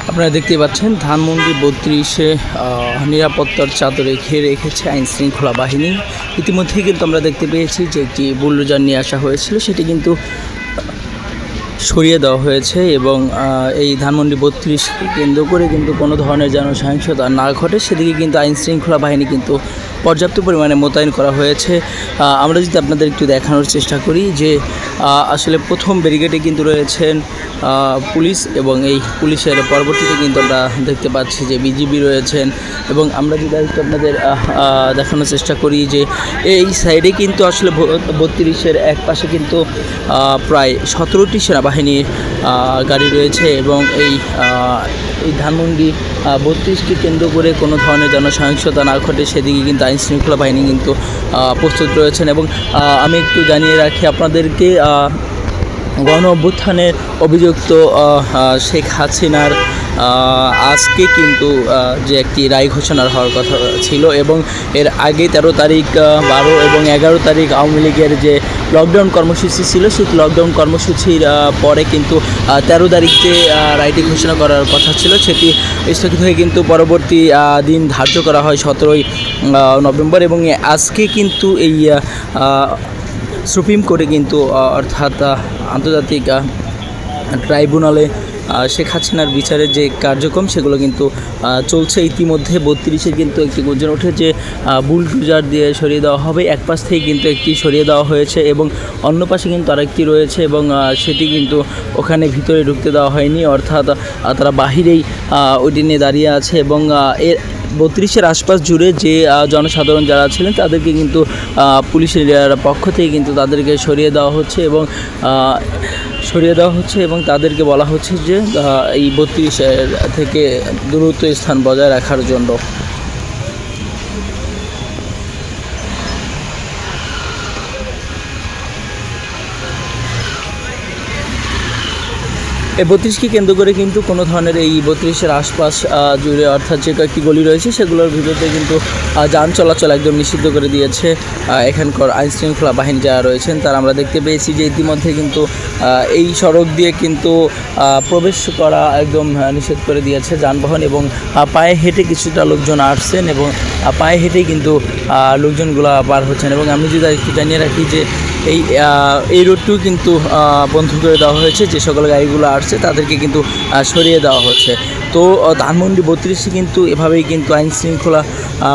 আপনারা দেখতে পাচ্ছেন ধানমন্ডি ৩২-এ নিরাপত্তার চাদরে ঘিরে রেখেছে আইন শৃঙ্খলা বাহিনী। ইতিমধ্যেই কিন্তু আমরা দেখতে পেয়েছি যে একটি বুলডোজার নিয়ে আসা হয়েছিল, সেটি কিন্তু সরিয়ে দেওয়া হয়েছে এবং এই ধানমন্ডি ৩২কে কেন্দ্র করে কিন্তু কোনো ধরনের যেন সহিংসতা না ঘটে সেদিকে কিন্তু আইন শৃঙ্খলা বাহিনী কিন্তু পর্যাপ্ত পরিমাণে মোতায়েন করা হয়েছে। আমরা যদি আপনাদের একটু দেখানোর চেষ্টা করি যে আসলে প্রথম ব্যারিকেডে কিন্তু রয়েছেন পুলিশ এবং এই পুলিশের পরবর্তীতে কিন্তু আমরা দেখতে পাচ্ছি যে বিজিবি রয়েছেন। এবং আমরা যদি একটু আপনাদের দেখানোর চেষ্টা করি যে এই সাইডে কিন্তু আসলে ৩২-এর এক পাশে কিন্তু প্রায় 17টি সেনাবাহিনীর গাড়ি রয়েছে এবং এই ধানমন্ডি ৩২কে কেন্দ্র করে কোনো ধরনের যেন সহিংসতা না ঘটে সেদিকে কিন্তু আইন শৃঙ্খলা বাহিনী কিন্তু প্রস্তুত রয়েছেন। এবং আমি একটু জানিয়ে রাখি আপনাদেরকে, গণ অভ্যুত্থানের অভিযুক্ত শেখ হাসিনার আজকে কিন্তু যে একটি রায় ঘোষণা হওয়ার কথা ছিল এবং এর আগে 13 তারিখ, 12 এবং 11 তারিখ আওয়ামী লীগের যে লকডাউন কর্মসূচি ছিল সেই লকডাউন কর্মসূচির পরে কিন্তু 13 তারিখে রায়টি ঘোষণা করার কথা ছিল, সেটি স্থগিত হয়ে কিন্তু পরবর্তী দিন ধার্য করা হয় 17ই নভেম্বর। এবং আজকে কিন্তু এই সুপ্রিম কোর্টে কিন্তু অর্থাৎ আন্তর্জাতিক ট্রাইব্যুনালে শেখ হাসিনার বিচারের যে কার্যক্রম সেগুলো কিন্তু চলছে। ইতিমধ্যে 32-এ কিন্তু একটি গুঞ্জন ওঠে যে বুলডোজার দিয়ে সরিয়ে দেওয়া হবে। এক পাশ থেকে কিন্তু একটি সরিয়ে দেওয়া হয়েছে এবং অন্য পাশে কিন্তু আরেকটি রয়েছে এবং সেটি কিন্তু ওখানে ভিতরে ঢুকতে দেওয়া হয়নি, অর্থাৎ তারা বাহিরেই ওইটি নিয়ে দাঁড়িয়ে আছে। এবং এর 32-এর আশপাশ জুড়ে যে জনসাধারণ যারা ছিলেন তাদেরকে কিন্তু পুলিশের পক্ষ থেকে কিন্তু তাদেরকে সরিয়ে দেওয়া হচ্ছে এবং তাদেরকে বলা হচ্ছে যে এই 32-এর থেকে দূরত্ব স্থান বজায় রাখার জন্য। এই 32কে কেন্দ্র করে কিন্তু কোনো ধরনের এই 32-এর আশপাশ জুড়ে অর্থাৎ যে কয়েকটি গলি রয়েছে সেগুলোর ভিতরে কিন্তু যান চলাচল একদম নিষিদ্ধ করে দিয়েছে এখানকার আইন শৃঙ্খলা বাহিনী যারা রয়েছেন তারা। আমরা দেখতে পেয়েছি যে ইতিমধ্যে কিন্তু এই সড়ক দিয়ে কিন্তু প্রবেশ করা একদম নিষেধ করে দিয়েছে যানবাহন এবং পায়ে হেঁটে কিছুটা লোকজন আসছেন এবং পায়ে হেঁটেই কিন্তু লোকজনগুলো পার হচ্ছেন। এবং আমি যদি একটু জানিয়ে রাখি যে এই রোডটিও কিন্তু বন্ধ করে দেওয়া হয়েছে, যে সকল গাড়িগুলো আসছে তাদেরকে কিন্তু সরিয়ে দেওয়া হচ্ছে। তো ধানমন্ডি 32-এ কিন্তু এভাবেই কিন্তু আইন শৃঙ্খলা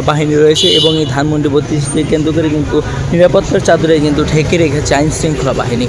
বাহিনী রয়েছে এবং এই ধানমন্ডি 32-কে কেন্দ্র করে কিন্তু নিরাপত্তার চাদরে কিন্তু ঢেকে রেখেছে আইন শৃঙ্খলা বাহিনী।